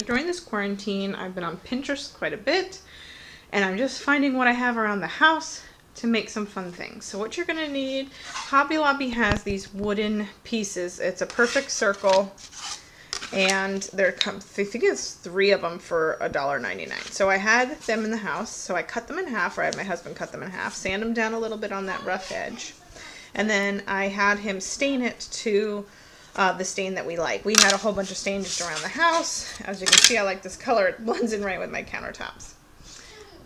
during this quarantine, I've been on Pinterest quite a bit, and I'm just finding what I have around the house to make some fun things. So what you're gonna need, Hobby Lobby has these wooden pieces. It's a perfect circle, and I think it's 3 of them for $1.99. So I had them in the house, so I cut them in half, or I had my husband cut them in half, sand them down a little bit on that rough edge, and then I had him stain it to the stain that we like. We had a whole bunch of stain just around the house. As you can see, I like this color. It blends in right with my countertops.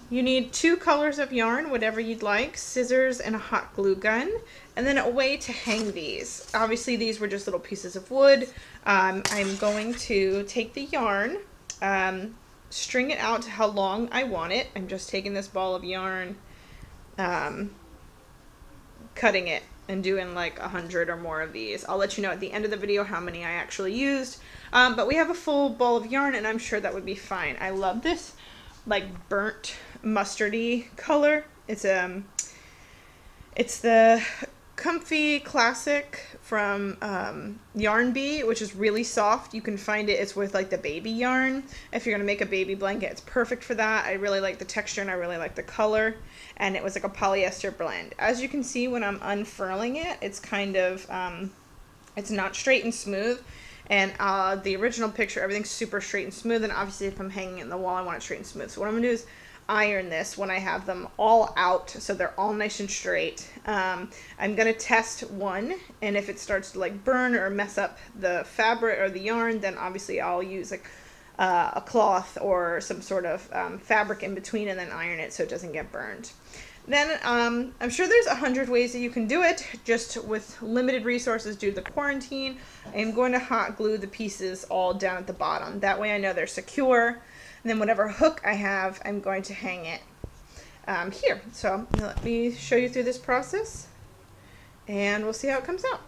You need 2 colors of yarn, whatever you'd like, scissors, and a hot glue gun, and then a way to hang these. Obviously, these were just little pieces of wood. I'm going to take the yarn, string it out to how long I want it. I'm just taking this ball of yarn, cutting it, and doing like 100 or more of these. I'll let you know at the end of the video how many I actually used. But we have a full ball of yarn, and I'm sure that would be fine. I love this like burnt mustardy color. It's the Comfy Classic from Yarn Bee, which is really soft. You can find it. It's with like the baby yarn. If you're gonna make a baby blanket, it's perfect for that. I really like the texture and I really like the color. And it was like a polyester blend. As you can see, when I'm unfurling it, it's kind of it's not straight and smooth. And the original picture, everything's super straight and smooth. And obviously, if I'm hanging it in the wall, I want it straight and smooth. So what I'm gonna do is iron this when I have them all out, so they're all nice and straight. I'm gonna test one, and if it starts to like burn or mess up the fabric or the yarn, then obviously I'll use like a cloth or some sort of fabric in between, and then iron it so it doesn't get burned. Then I'm sure there's 100 ways that you can do it, just with limited resources due to the quarantine. I'm going to hot glue the pieces all down at the bottom. That way I know they're secure. And then whatever hook I have, I'm going to hang it here. So let me show you through this process, and we'll see how it comes out.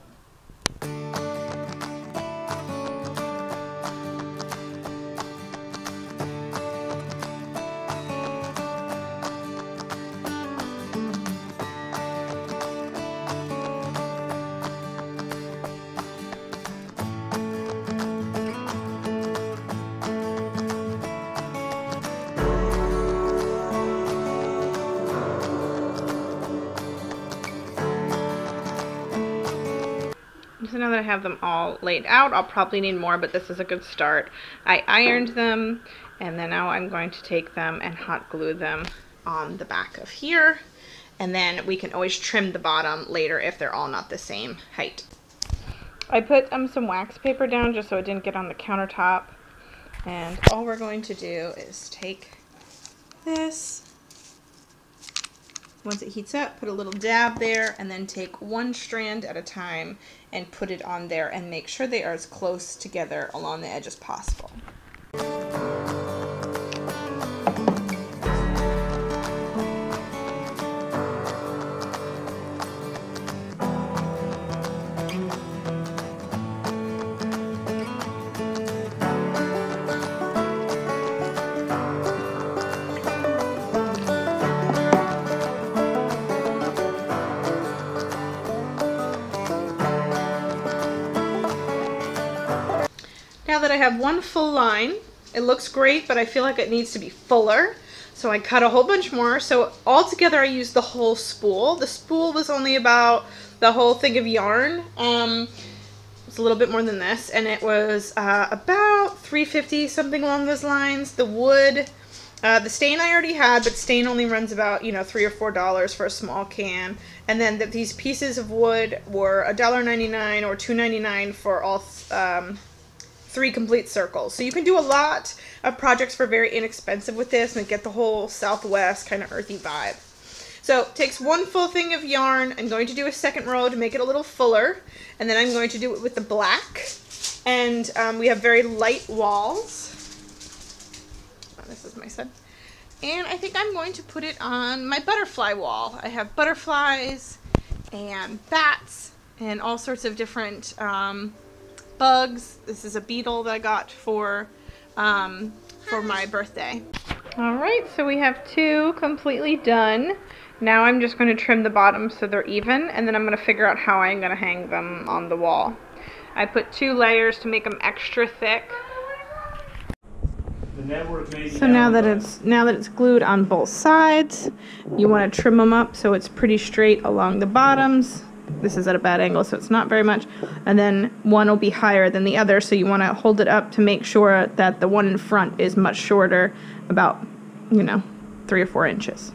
So now that I have them all laid out, I'll probably need more, but this is a good start. I ironed them, and then now I'm going to take them and hot glue them on the back of here. And then we can always trim the bottom later if they're all not the same height. I put some wax paper down just so it didn't get on the countertop. And all we're going to do is take this. Once it heats up, put a little dab there, and then take one strand at a time and put it on there, and make sure they are as close together along the edge as possible. Now that I have one full line, it looks great, but I feel like it needs to be fuller. So I cut a whole bunch more. So altogether I used the whole spool. The spool was only about the whole thing of yarn. It's a little bit more than this, and it was about $3.50, something along those lines. The wood, the stain I already had, but stain only runs about, $3 or $4 for a small can. And then these pieces of wood were $1.99 or $2.99 for all 3 complete circles. So you can do a lot of projects for very inexpensive with this and get the whole Southwest kind of earthy vibe. So it takes one full thing of yarn. I'm going to do a second row to make it a little fuller, and then I'm going to do it with the black. And we have very light walls. Oh, this is my side. And I think I'm going to put it on my butterfly wall. I have butterflies and bats and all sorts of different bugs. This is a beetle that I got for my birthday. All right, so we have 2 completely done. Now I'm just going to trim the bottom so they're even, and then I'm going to figure out how I'm going to hang them on the wall. I put 2 layers to make them extra thick. So now that it's glued on both sides, you want to trim them up so it's pretty straight along the bottoms. This is at a bad angle, so it's not very much. And then one will be higher than the other, so you want to hold it up to make sure that the one in front is much shorter, about, 3 or 4 inches.